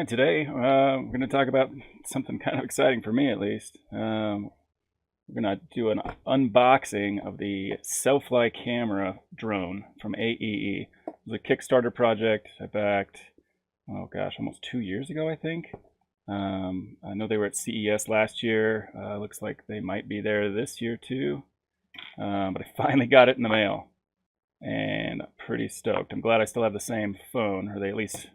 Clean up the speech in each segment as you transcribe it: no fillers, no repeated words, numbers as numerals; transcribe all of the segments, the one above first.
Today we're going to talk about something kind of exciting for me, at least. We're going to do an unboxing of the Selfly camera drone from AEE. It was a Kickstarter project I backed, oh gosh, almost 2 years ago, I think. I know they were at CES last year. Looks like they might be there this year too. But I finally got it in the mail, and I'm pretty stoked. I'm glad I still have the same phone, or they at least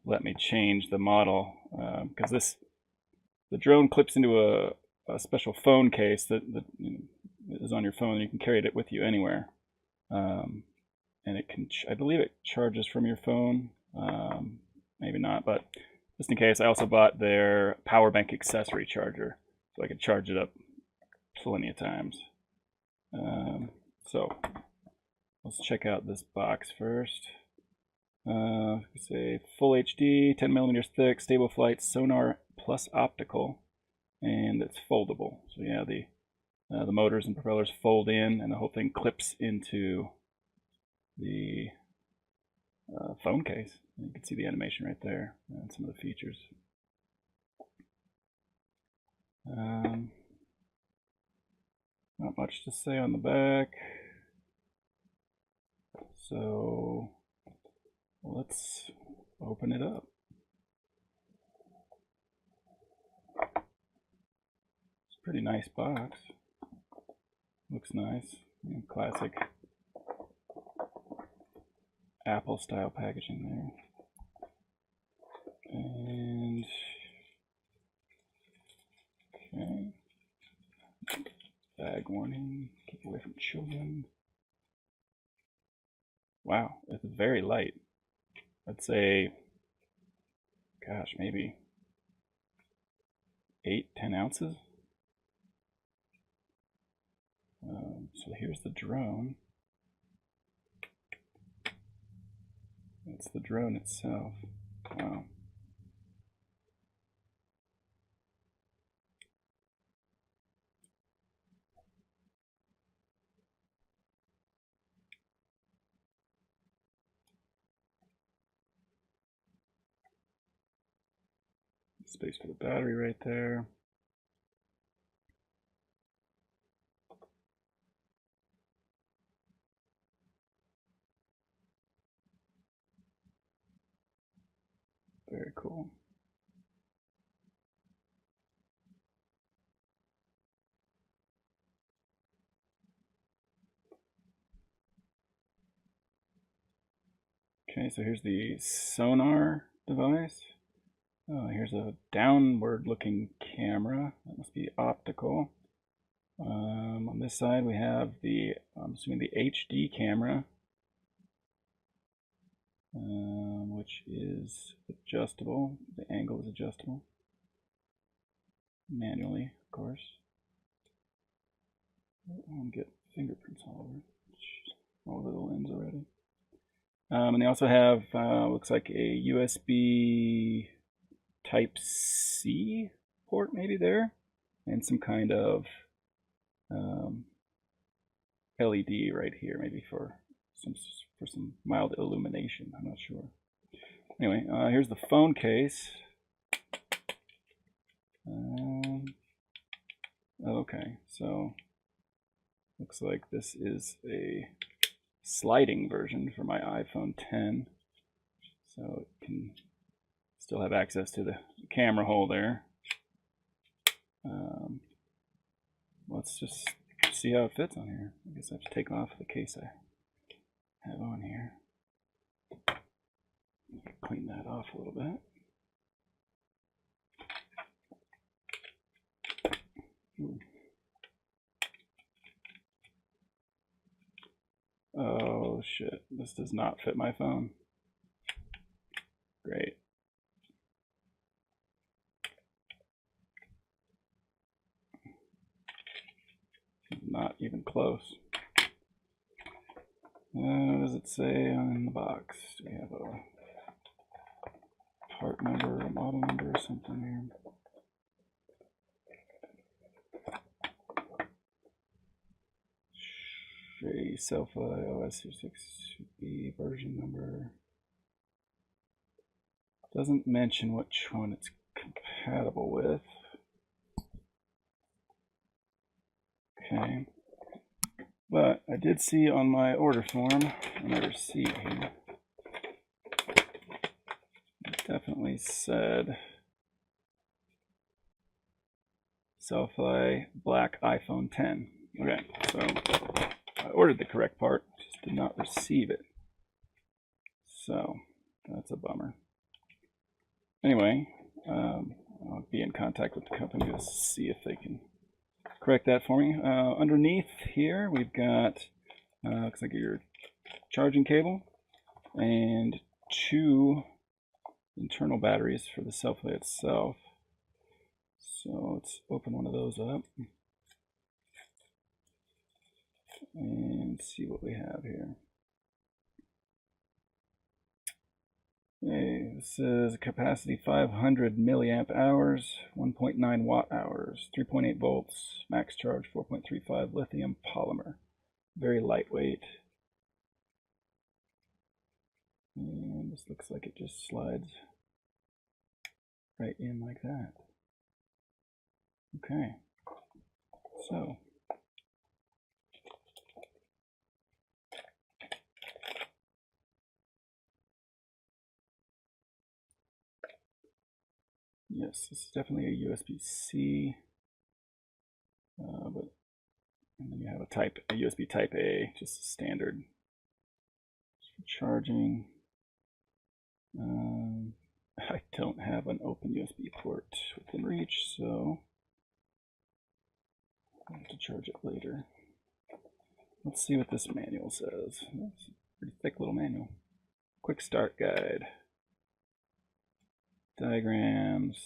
let me change the model, because the drone clips into a special phone case that is on your phone, and you can carry it with you anywhere. And it can, I believe it charges from your phone. Maybe not, but just in case, I also bought their power bank accessory charger, so I could charge it up plenty of times. So let's check out this box first. Say full HD, 10 millimeters thick, stable flight, sonar plus optical, and it's foldable. So yeah, the motors and propellers fold in, and the whole thing clips into the phone case. You can see the animation right there and some of the features. Not much to say on the back. So let's open it up. It's a pretty nice box. Looks nice. Classic Apple style packaging there. And okay. Bag warning, keep away from children. Wow, it's very light. I'd say, gosh, maybe 8-10 ounces. So here's the drone. That's the drone itself. Wow. Space for the battery right there. Very cool. Okay, so here's the sonar device. Here's a downward looking camera. That must be optical. On this side we have the, I'm assuming the HD camera, which is adjustable. The angle is adjustable. Manually, of course. I'll get fingerprints all over the lens already. And they also have, looks like a USB Type-C port maybe there, and some kind of LED right here, maybe for some mild illumination. I'm not sure. Anyway, here's the phone case. Okay, so looks like this is a sliding version for my iPhone 10, so it can still have access to the camera hole there. Let's just see how it fits on here. I guess I have to take off the case I have on here. Clean that off a little bit. Ooh. Oh shit, this does not fit my phone. Great. Not even close. What does it say on the box? Do we have a part number, a model number, or something here? Selfly OS 6B version number. Doesn't mention which one it's compatible with. Okay. But I did see on my order form, on my receipt here, it definitely said Cellfly Black iPhone 10. Okay, so I ordered the correct part, just did not receive it. So that's a bummer. Anyway, I'll be in contact with the company to see if they can correct that for me. Underneath here, we've got looks like your charging cable and 2 internal batteries for the Cellfly itself. So let's open one of those up and see what we have here. Okay, this is a capacity 500 milliamp hours, 1.9 watt hours, 3.8 volts, max charge 4.35 lithium polymer. Very lightweight. And this looks like it just slides right in like that. Okay, so yes, this is definitely a USB-C, but and then you have a USB Type A, just standard for charging. I don't have an open USB port within reach, so I'll have to charge it later. Let's see what this manual says. It's a pretty thick little manual. Quick start guide. Diagrams.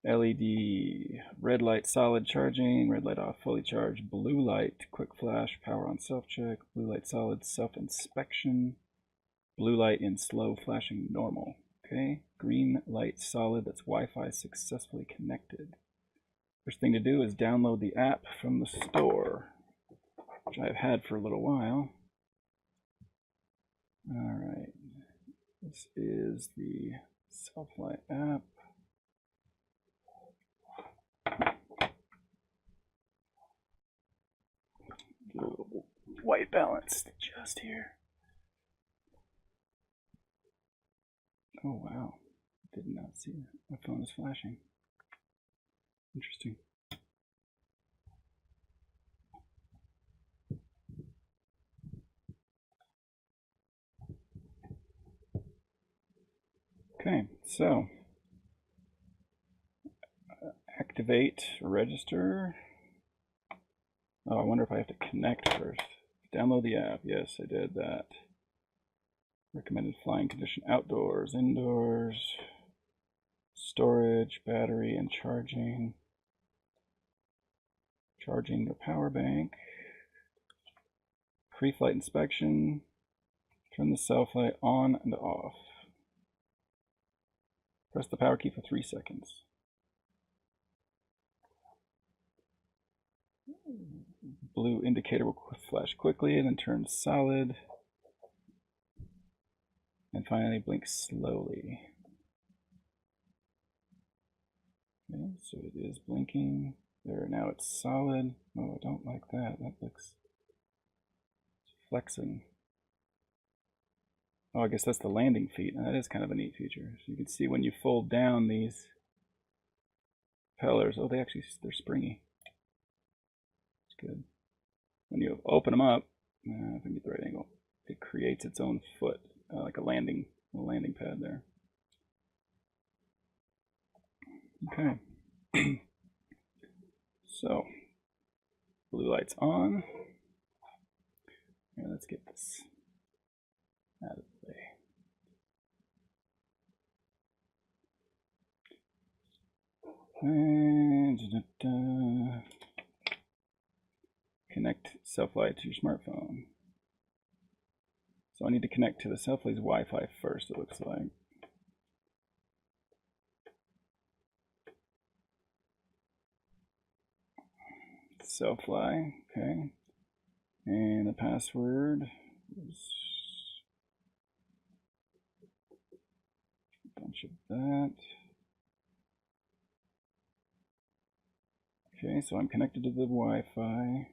LED, red light solid charging, red light off fully charged, blue light quick flash, power on self check, blue light solid self inspection, blue light in slow flashing normal. Okay, green light solid, that's Wi-Fi successfully connected. First thing to do is download the app from the store, which I've had for a little while. Alright, this is the Cellfly app. Get a little white balance just here. Oh wow, did not see that. My phone is flashing. Interesting. Okay, so activate, register. Oh, I wonder if I have to connect first. Download the app. Yes, I did that. Recommended flying condition outdoors, indoors, storage, battery, and charging. Charging the power bank. Pre-flight inspection. Turn the Cellfly on and off. Press the power key for 3 seconds. Blue indicator will flash quickly and then turn solid. And finally blink slowly. Okay, so it is blinking. There, now it's solid. Oh, I don't like that. That looks flexing. Oh, I guess that's the landing feet. That is kind of a neat feature. So you can see when you fold down these propellers, oh, they're springy. It's good. When you open them up, if I can get the right angle, it creates its own foot, like a landing pad there. Okay. So, blue light's on. Here, let's get this out of the way. And connect Cellfly to your smartphone. So I need to connect to the Cellfly's Wi-Fi first, it looks like. Cellfly, okay. And the password is image of that. Okay, so I'm connected to the Wi-Fi.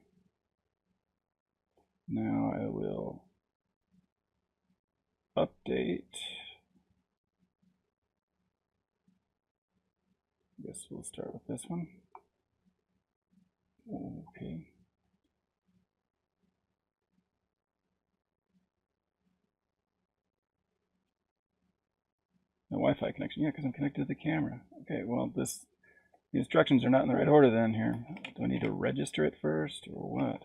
Now I will update. I guess we'll start with this one. Okay. No Wi-Fi connection. Yeah, because I'm connected to the camera. Okay, well, the instructions are not in the right order then here. Do I need to register it first or what?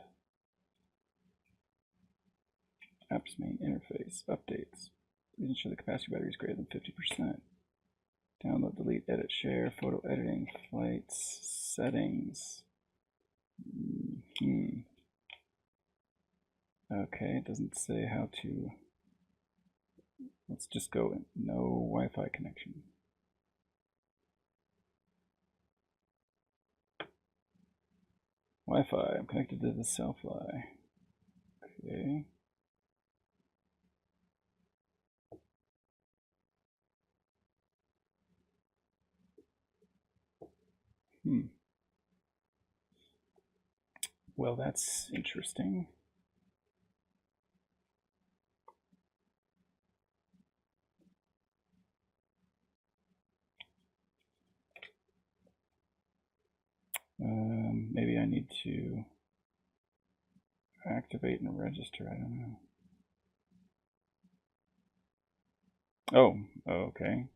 Apps main interface, updates. Please ensure the capacity battery is greater than 50%. Download, delete, edit, share, photo editing, flights, settings. Okay, it doesn't say how to. Let's just go in. No Wi-Fi connection. Wi-Fi, I'm connected to the Selfly. Okay. Well, that's interesting. Maybe I need to activate and register. I don't know. Oh, okay.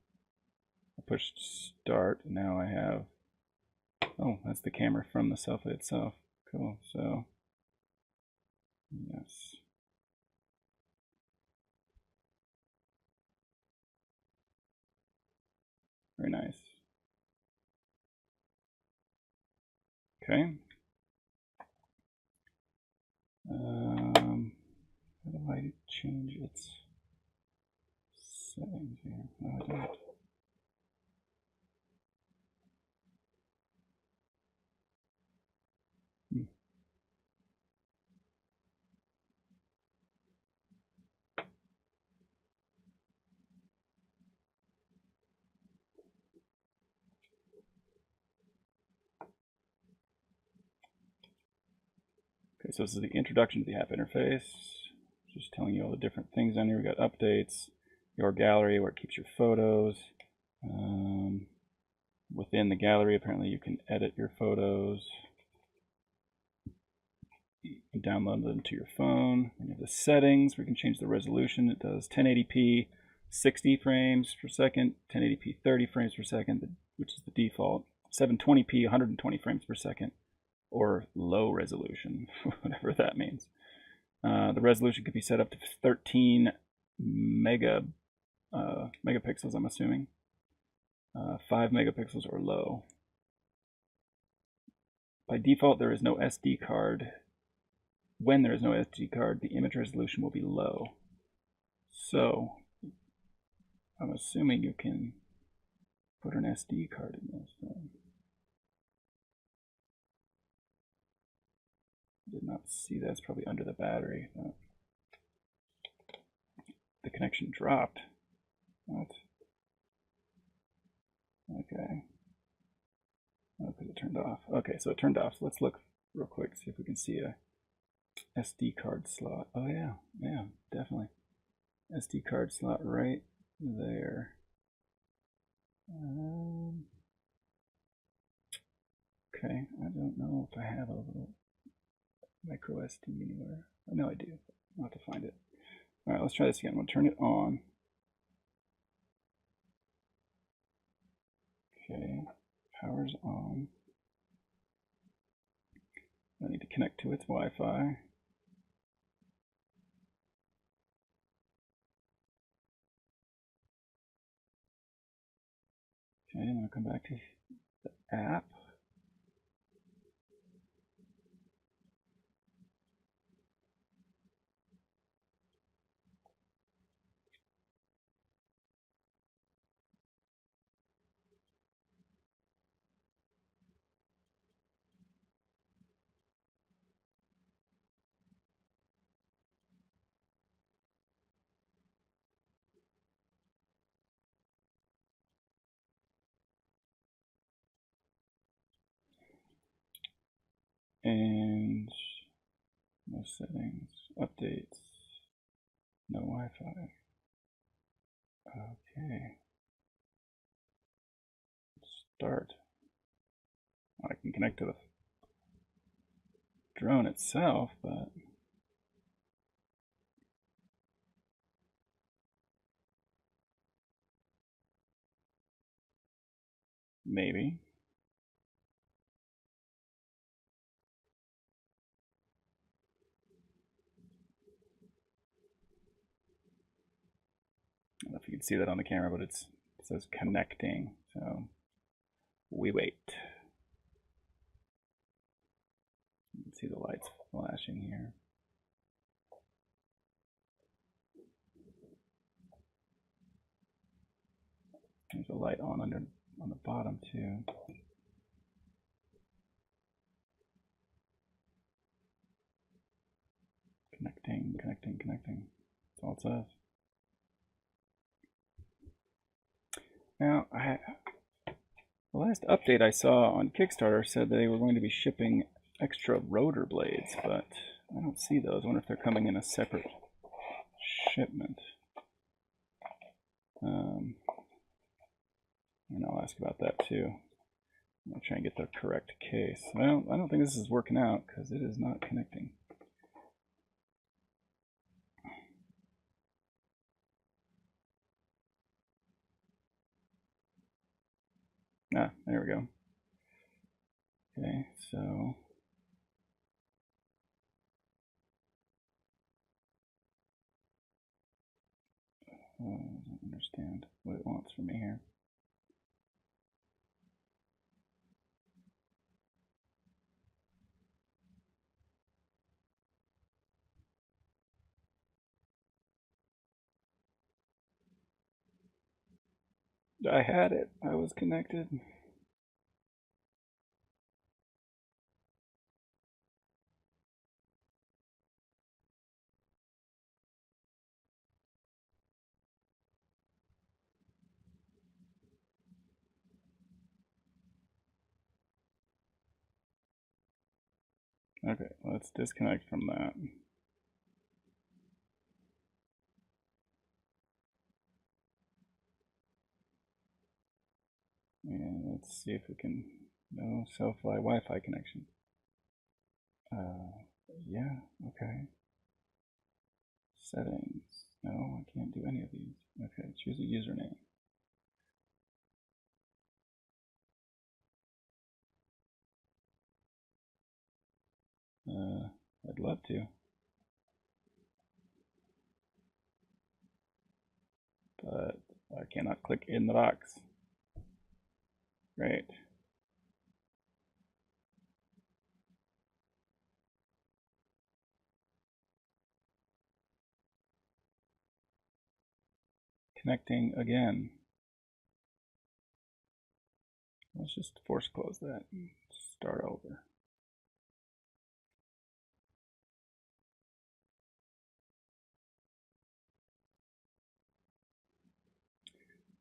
I pushed start. Now I have. Oh, that's the camera from the Selfie itself. Cool. So, yes. Very nice. Okay. How do I change its settings here? No, I don't. Okay, so this is the introduction to the app interface. Just telling you all the different things on here. We got updates, your gallery, where it keeps your photos. Within the gallery, apparently you can edit your photos. You can download them to your phone. And you have the settings where you can change the resolution. It does 1080p 60 frames per second, 1080p 30 frames per second, which is the default, 720p 120 frames per second, or low resolution, whatever that means. The resolution could be set up to 13 megapixels, I'm assuming. 5 megapixels or low. By default, there is no SD card. When there is no SD card, the image resolution will be low. So, I'm assuming you can put an SD card in this thing. Did not see that's probably under the battery. The connection dropped. What? Okay. Oh, because it turned off. Okay, so it turned off. So let's look real quick, see if we can see a SD card slot. Oh yeah, definitely. SD card slot right there. Okay, I don't know if I have a little micro SD anywhere. Oh, no, I do. I'll have to find it. All right, let's try this again. I'm going to turn it on. Okay, power's on. I need to connect to its Wi-Fi. Okay, I'm going to come back to the app. And no settings, updates, no Wi-Fi. Okay. Start. I can connect to the drone itself, but maybe. I don't know if you can see that on the camera, but it says connecting. So we wait. You can see the lights flashing here. There's a light on the bottom too. Connecting, connecting, connecting. That's all it says. Now, the last update I saw on Kickstarter said they were going to be shipping extra rotor blades, but I don't see those. I wonder if they're coming in a separate shipment. And I'll ask about that too. I'll try and get the correct case. Well, I don't think this is working out because it is not connecting. Ah, there we go. Okay, so I don't understand what it wants from me here. I had it. I was connected. Okay, let's disconnect from that. And let's see if we can, no Selfly Wi-Fi connection. Yeah, okay. Settings, no, I can't do any of these. Okay, choose a username. I'd love to. But I cannot click in the box. Great. Connecting again. Let's just force close that and start over.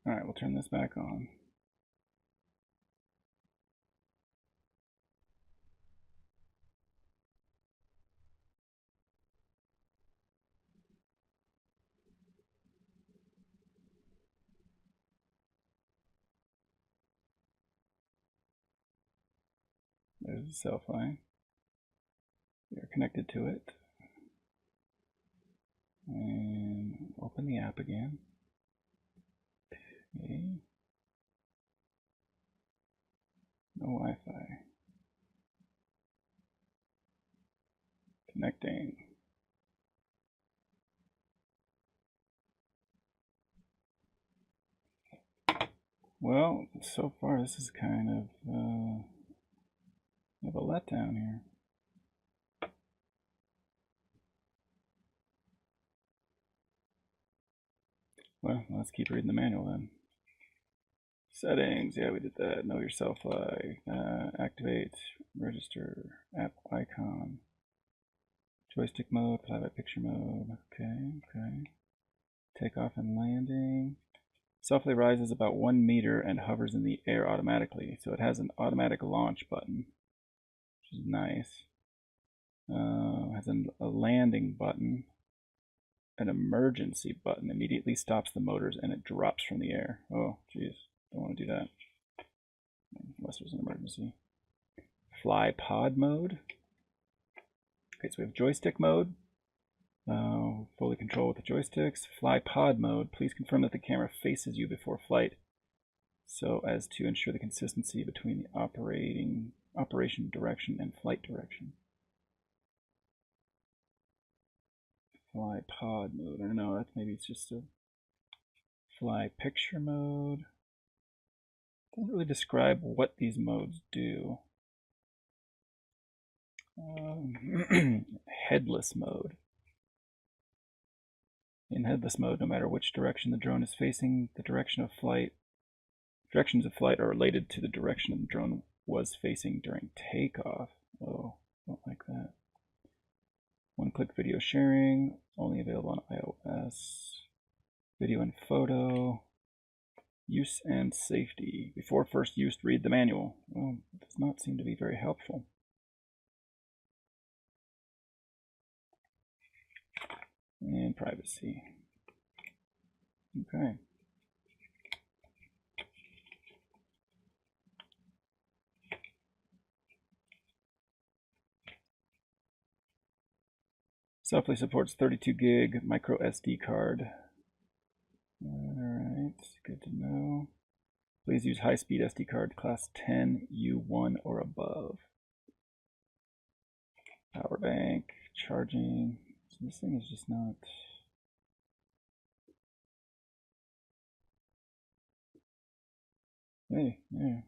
All right, we'll turn this back on. There's the Selfly. We are connected to it. And open the app again. Okay. No Wi-Fi. Connecting. Well, so far this is kind of a letdown here. Well, let's keep reading the manual then. Settings, yeah, we did that. Know your Selfly. Activate, register, app icon. Joystick mode, flyby picture mode. Okay. Takeoff and landing. Selfly rises about 1 meter and hovers in the air automatically. So it has an automatic launch button, which is nice. Has a landing button. An emergency button immediately stops the motors and it drops from the air. Oh, geez. Don't want to do that. Unless there's an emergency. Fly pod mode. Okay, so we have joystick mode. Fully control with the joysticks. Fly pod mode. Please confirm that the camera faces you before flight so as to ensure the consistency between the operation direction and flight direction. Fly pod mode. I don't know. Maybe it's just a fly picture mode. Doesn't really describe what these modes do. Headless mode. In headless mode, no matter which direction the drone is facing, the directions of flight are related to the direction the drone was facing during takeoff. Oh, don't like that. One-click video sharing, only available on iOS. Video and photo. Use and safety. Before first use, read the manual. Well, it does not seem to be very helpful. And privacy. Okay. Selfly supports 32 gig micro SD card. Alright, good to know. Please use high-speed SD card class 10, U1 or above. Power bank, charging. So this thing is just not... Hey, yeah.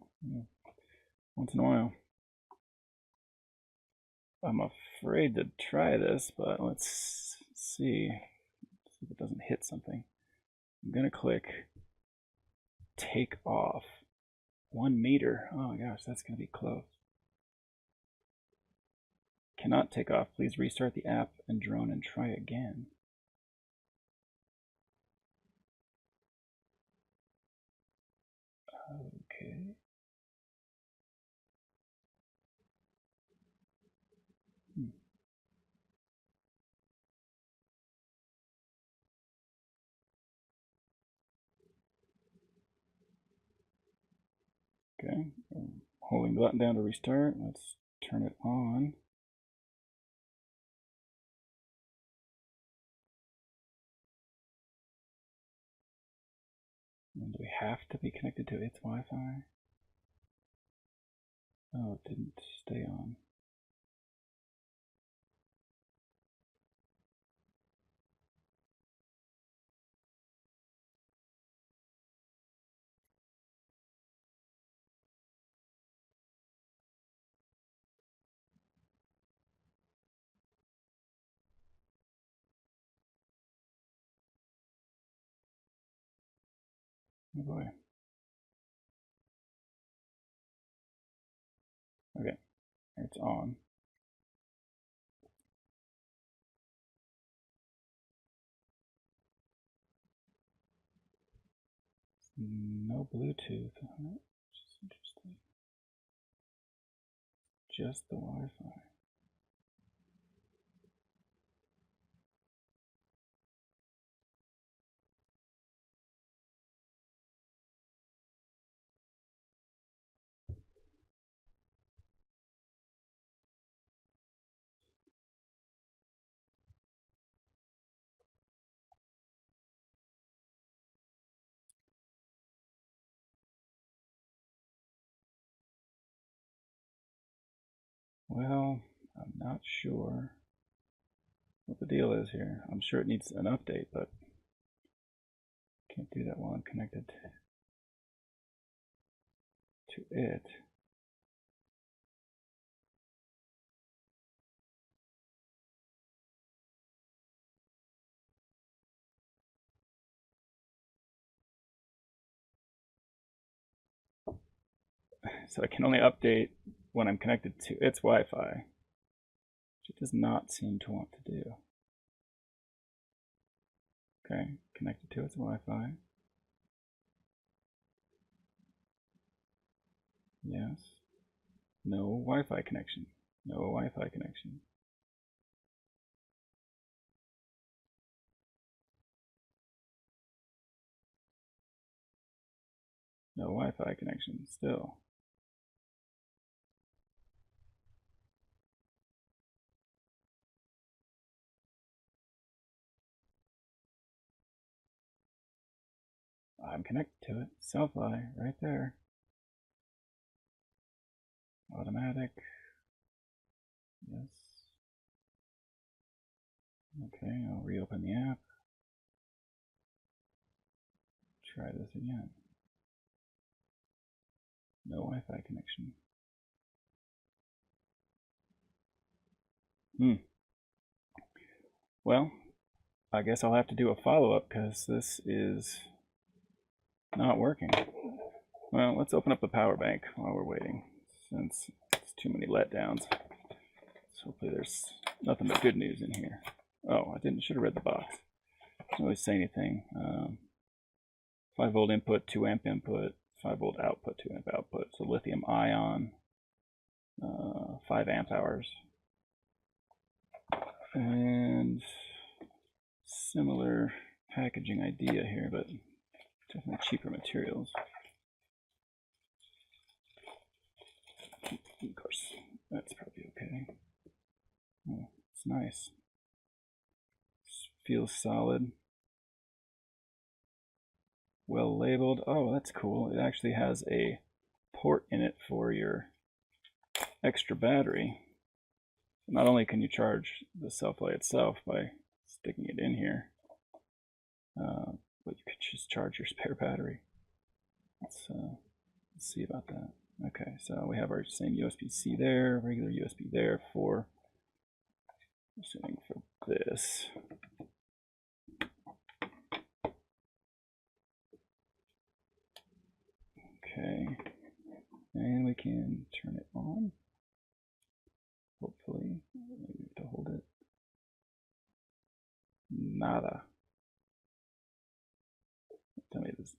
Once in a while. I'm afraid to try this, but let's see. See if it doesn't hit something. I'm gonna click take off. 1 meter. Oh my gosh, that's gonna be close. Cannot take off. Please restart the app and drone and try again. Okay. Okay, holding the button down to restart. Let's turn it on. And do we have to be connected to its Wi-Fi? Oh, it didn't stay on. Oh boy. Okay, it's on. No Bluetooth. Which is interesting. Just the Wi-Fi. Well, I'm not sure what the deal is here. I'm sure it needs an update, but can't do that while I'm connected to it. So I can only update when I'm connected to its Wi-Fi, which it does not seem to want to do. Okay, connected to its Wi-Fi. Yes. No Wi-Fi connection. No Wi-Fi connection. No Wi-Fi connection still. I'm connected to it. Selfly, right there. Automatic. Yes. Okay, I'll reopen the app. Try this again. No Wi-Fi connection. Well, I guess I'll have to do a follow-up because this is not working. Well, let's open up the power bank while we're waiting, since it's too many letdowns. So hopefully there's nothing but good news in here. Oh, should have read the box. Doesn't really say anything. 5-volt input, 2-amp input, 5-volt output, 2-amp output. So lithium ion, 5 amp hours. And similar packaging idea here, but definitely cheaper materials. Of course, that's probably okay. Oh, it's nice. Feels solid. Well labeled. Oh, that's cool. It actually has a port in it for your extra battery. Not only can you charge the Selfly itself by sticking it in here, but you could just charge your spare battery. Let's see about that. Okay, so we have our same USB-C there, regular USB there for, assuming for this. Okay, and we can turn it on. Hopefully, maybe to hold it. Nada. Tell me this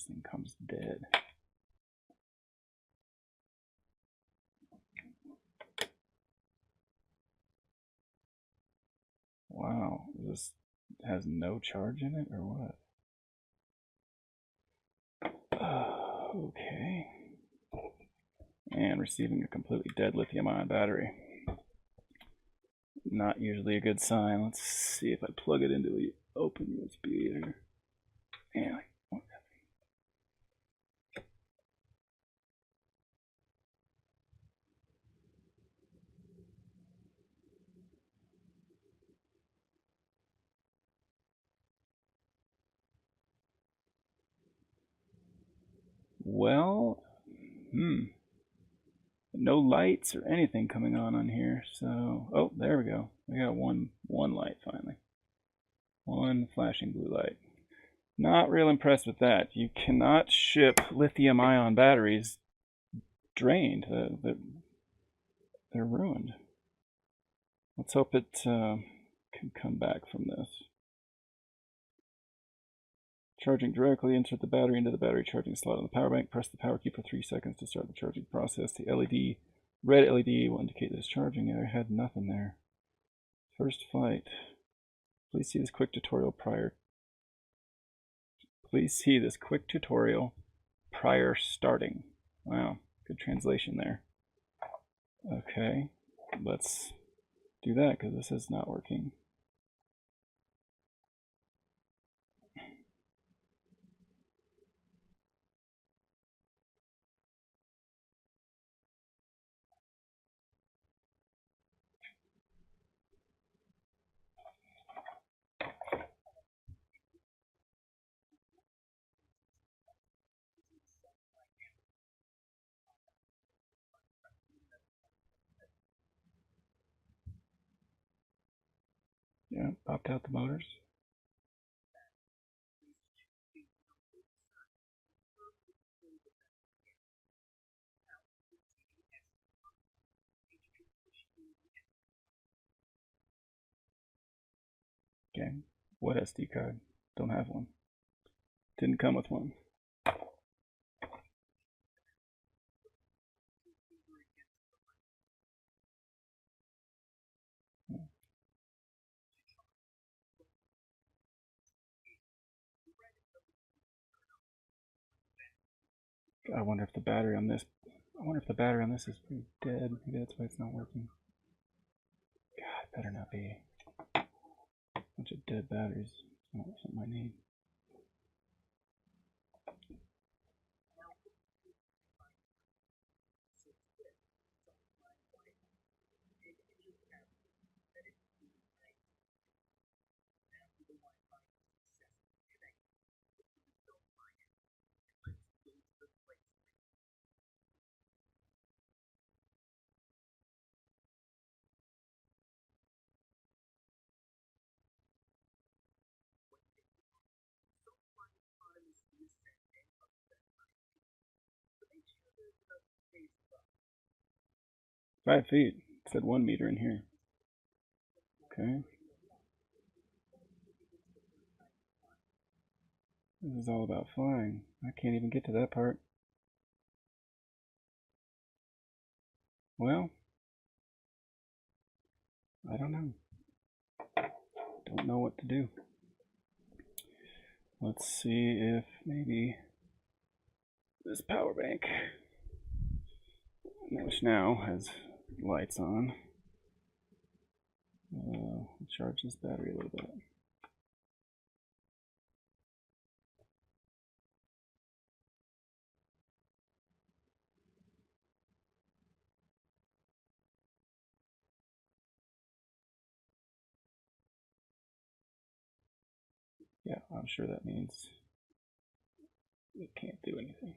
thing comes dead. Wow, this has no charge in it or what? Okay. And receiving a completely dead lithium-ion battery. Not usually a good sign. Let's see if I plug it into the open USB here. And well, no lights or anything coming on here. So, oh, there we go. We got one light finally. One flashing blue light. Not real impressed with that. You cannot ship lithium-ion batteries drained. They're ruined. Let's hope it can come back from this. Charging directly, insert the battery into the battery charging slot on the power bank. Press the power key for 3 seconds to start the charging process. The red LED will indicate that it's charging. I had nothing there. First flight. Please see this quick tutorial prior. Please see this quick tutorial prior starting. Wow, good translation there. Okay, let's do that because this is not working. Yeah, popped out the motors. Okay, what SD card? Don't have one. Didn't come with one. I wonder if the battery on this. I wonder if the battery on this is pretty dead. Maybe that's why it's not working. God, better not be. A bunch of dead batteries. It's not something I need. Five feet. It said 1 meter in here. Okay. This is all about flying. I can't even get to that part. Well, I don't know. Don't know what to do. Let's see if maybe this power bank, which now has lights on, charge this battery a little bit. Yeah, I'm sure that means it can't do anything.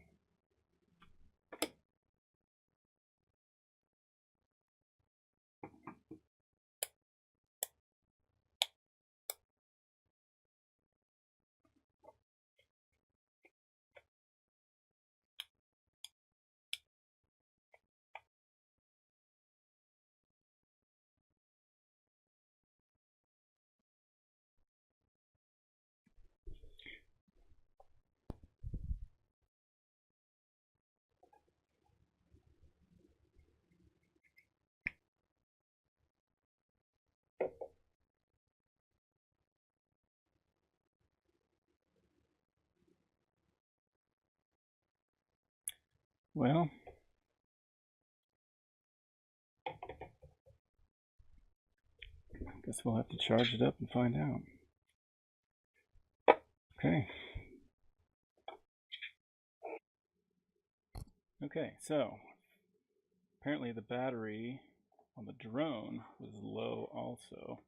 Well, I guess we'll have to charge it up and find out. Okay. Okay, so apparently the battery on the drone was low also.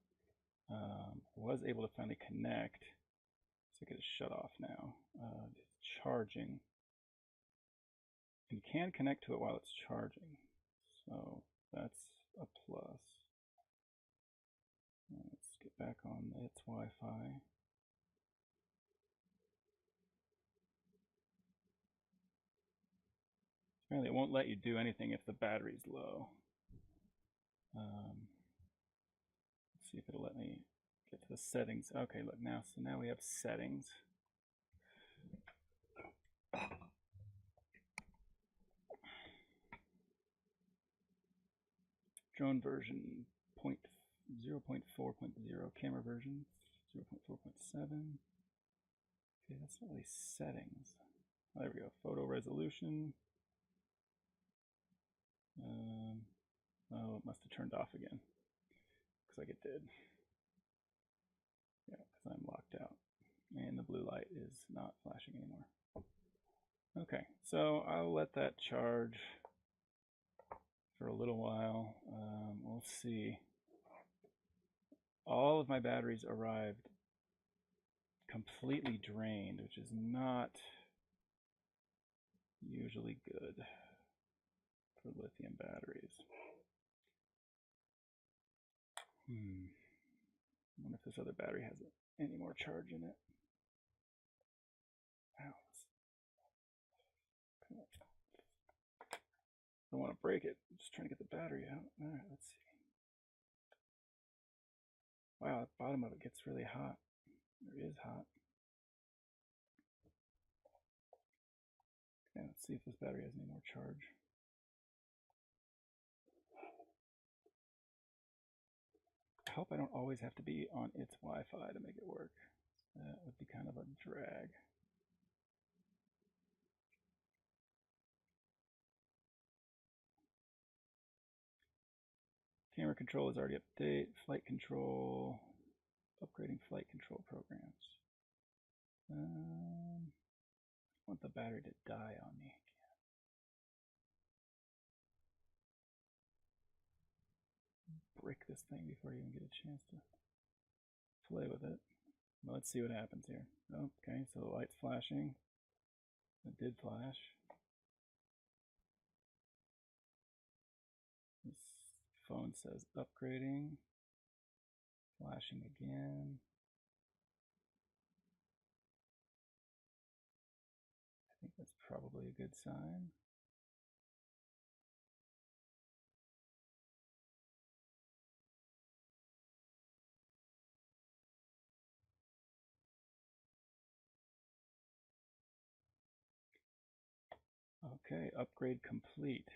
Was able to finally connect. So it is shut off now. It's charging. And you can connect to it while it's charging. So that's a plus. Let's get back on its Wi-Fi. Apparently it won't let you do anything if the battery's low. Let's see if it'll let me get to the settings. Okay, look now. So now we have settings. Drone version 0.4.0, camera version 0.4.7. Okay, that's not really settings. Oh, there we go. Photo resolution. Oh, it must have turned off again. Looks like it did. Yeah, because I'm locked out. And the blue light is not flashing anymore. Okay, so I'll let that charge for a little while. We'll see. All of my batteries arrived completely drained, which is not usually good for lithium batteries. I wonder if this other battery has any more charge in it. Ow. Don't want to break it. I'm just trying to get the battery out. All right, let's see. Wow, the bottom of it gets really hot. It is hot. Okay, let's see if this battery has any more charge. I hope I don't always have to be on its Wi-Fi to make it work. That would be kind of a drag. Camera control is already updated. Flight control, upgrading flight control programs. I want the battery to die on me. Brick this thing before you even get a chance to play with it. Well, let's see what happens here. Oh, okay, so the light's flashing. It did flash. This phone says upgrading. Flashing again. I think that's probably a good sign. Okay, upgrade complete.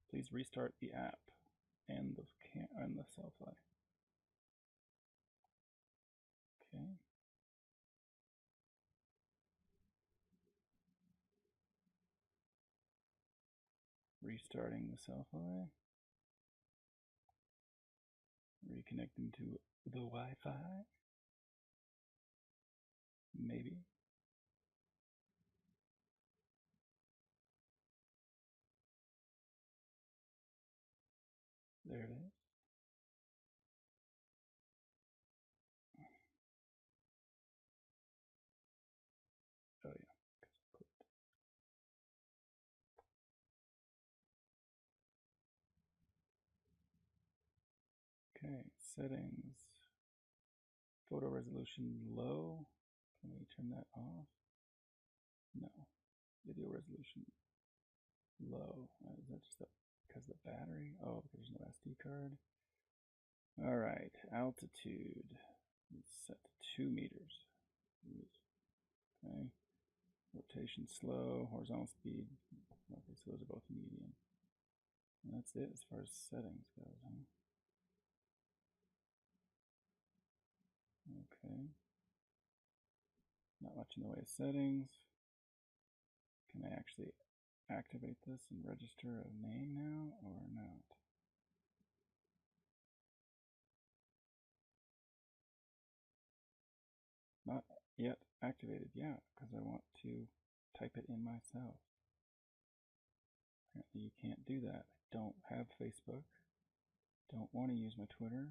Please restart the app and the Selfly. Okay. Restarting the Selfly. Reconnecting to the Wi-Fi. Maybe. There it is. Oh yeah. Okay, settings. Photo resolution low. Can we turn that off? No. Video resolution low. Is that just because of the battery? Oh, because there's no SD card. All right, altitude is set to 2 meters. Okay, rotation slow, horizontal speed. Okay, so those are both medium. And that's it as far as settings goes, huh? Okay. Not much in the way of settings. Can I actually activate this and register a name now or not? Not yet activated, yeah, because I want to type it in myself. Apparently you can't do that. I don't have Facebook. Don't want to use my Twitter.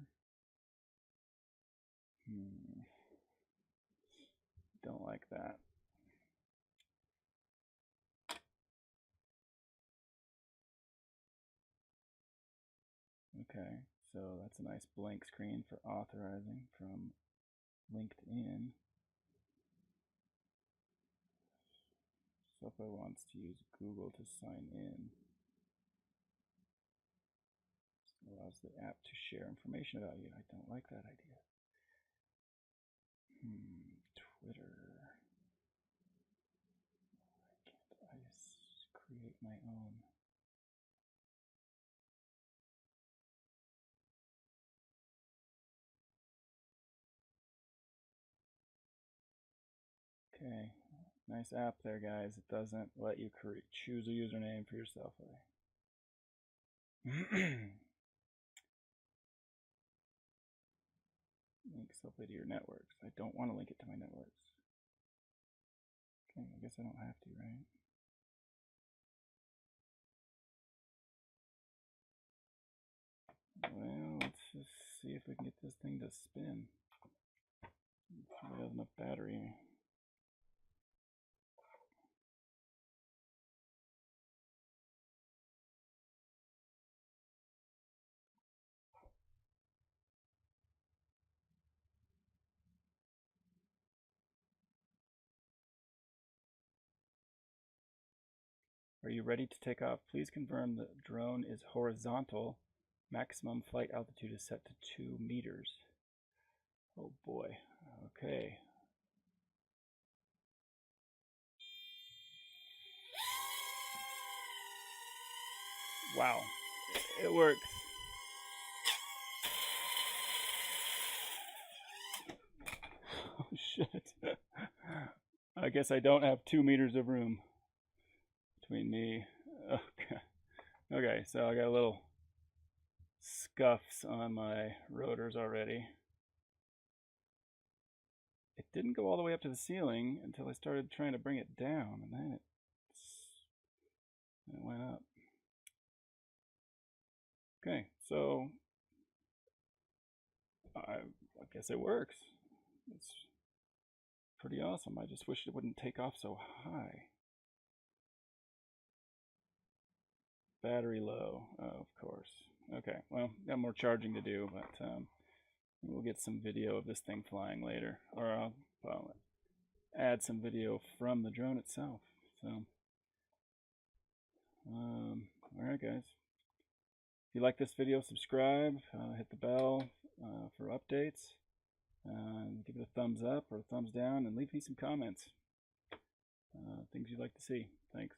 Don't like that. Okay, so that's a nice blank screen for authorizing from LinkedIn. Selfly wants to use Google to sign in. This allows the app to share information about you. I don't like that idea. Twitter. Why can't I create my own? Okay, nice app there, guys. It doesn't let you choose a username for yourself. Link Selfly to your networks. I don't want to link it to my networks. Okay, I guess I don't have to, right? Well, let's just see if we can get this thing to spin. Let's see if it has enough battery. Are you ready to take off? Please confirm the drone is horizontal. Maximum flight altitude is set to 2 meters. Oh boy. Okay. Wow. It works. Oh shit. I guess I don't have 2 meters of room between me. Okay. Okay, so I got a little scuffs on my rotors already. It didn't go all the way up to the ceiling until I started trying to bring it down, and then it went up. Okay, so I guess it works. It's pretty awesome. I just wish it wouldn't take off so high. Battery low, of course. Okay, well, got more charging to do, but we'll get some video of this thing flying later, or I'll add some video from the drone itself. So, all right, guys. If you like this video, subscribe, hit the bell for updates, give it a thumbs up or a thumbs down, and leave me some comments. Things you'd like to see. Thanks.